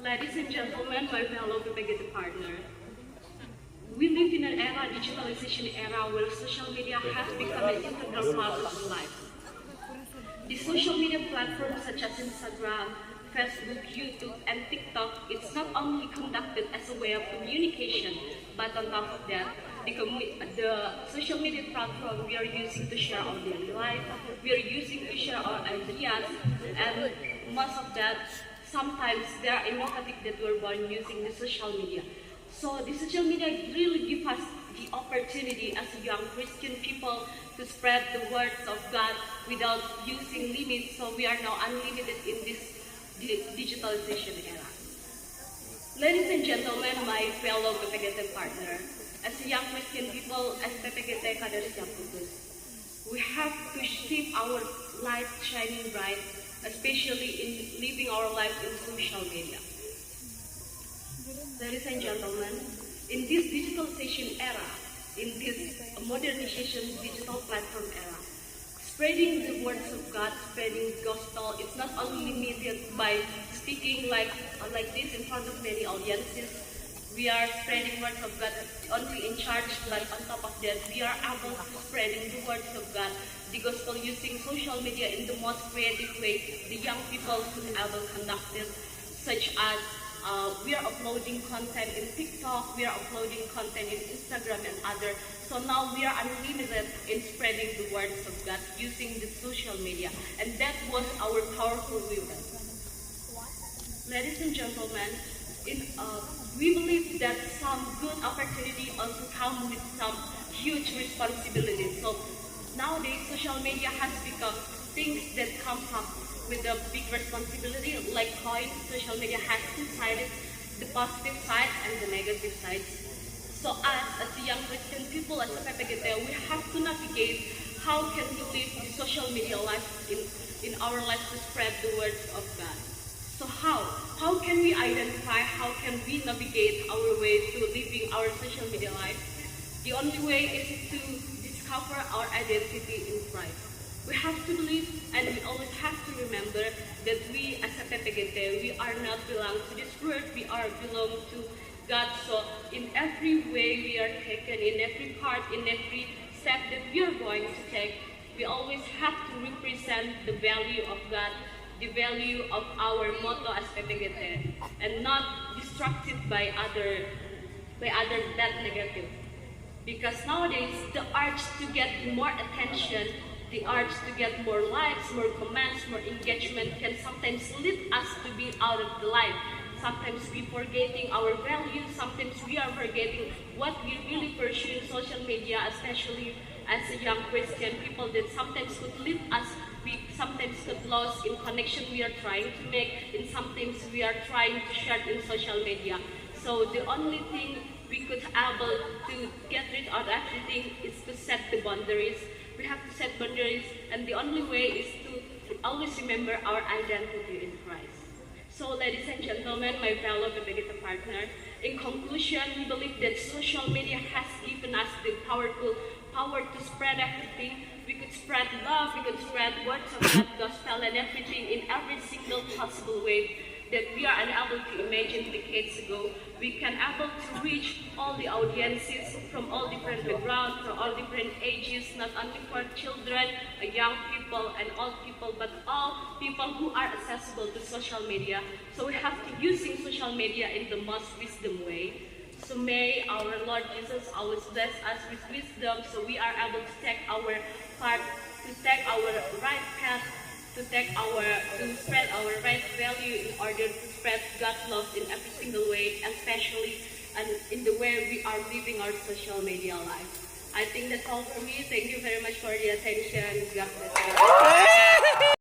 Ladies and gentlemen, my fellow Kapagita partner, we live in an era, digitalization era, where social media has become an integral part of life. The social media platforms such as Instagram, Facebook, YouTube, and TikTok, it's not only conducted as a way of communication, but on top of that, the social media platform we are using to share our daily life, we are using to share our ideas, and most of that, sometimes there are innovative that we're born using the social media. So the social media really give us the opportunity as a young Christian people to spread the words of God without using limits. So we are now unlimited in this digitalization era. Ladies and gentlemen, my fellow PPGT partner, as a young Christian people, as PPGT Kaderis Yakutus, we have to keep our light shining bright, especially in living our life in social media. Ladies and gentlemen, in this digitalization era, in this modernization digital platform era, spreading the words of God, spreading the gospel, it's not only limited by speaking like this in front of many audiences. We are spreading words of God only in church, but on top of that, we are able to spreading the words of God, the gospel using social media in the most creative way the young people could ever conduct it, such as we are uploading content in TikTok, we are uploading content in Instagram and other. So now we are unlimited in spreading the words of God using the social media. And that was our powerful weapon. Ladies and gentlemen, we believe that some good opportunity also come with some huge responsibility. So nowadays, social media has become things that come up with a big responsibility. Like coin, social media has two sides, the positive side and the negative side. So us, as a young Christian people, as a PPGT, we have to navigate how can we live the social media life in our life to spread the words of God. So how can we identify, how can we navigate our way to living our social media life? The only way is to discover our identity in Christ. We have to believe and we always have to remember that we as a PPGT, we are not belong to this world, we are belong to God. So in every way we are taken, in every part, in every step that we are going to take, we always have to represent the value of God, the value of our motto as PPGT, and not distracted by other that negative. Because nowadays the urge to get more attention, the urge to get more likes, more comments, more engagement can sometimes lead us to be out of the life. Sometimes we forgetting our values, sometimes we are forgetting what we really pursue in social media, especially as a young Christian people, that sometimes could lead us, we sometimes get lost in connection we are trying to make, and sometimes we are trying to share in social media. So the only thing we could able to get rid of everything is to set the boundaries. We have to set boundaries, and the only way is to always remember our identity in Christ. So ladies and gentlemen, my fellow PPGT partner, in conclusion, we believe that social media has given us the powerful power to spread everything. We could spread love, we could spread words of God, gospel, and everything in every single possible way that we are unable to imagine decades ago. We can able to reach all the audiences from all different backgrounds, from all different ages, not only for children, young people, and old people, but all people who are accessible to social media. So we have to using social media in the most wisdom way. So may our Lord Jesus always bless us with wisdom, so we are able to take our part, to take our right path, to spread our right value in order to spread God's love in every single way, especially and in the way we are living our social media life. I think that's all for me. Thank you very much for the attention. God bless you.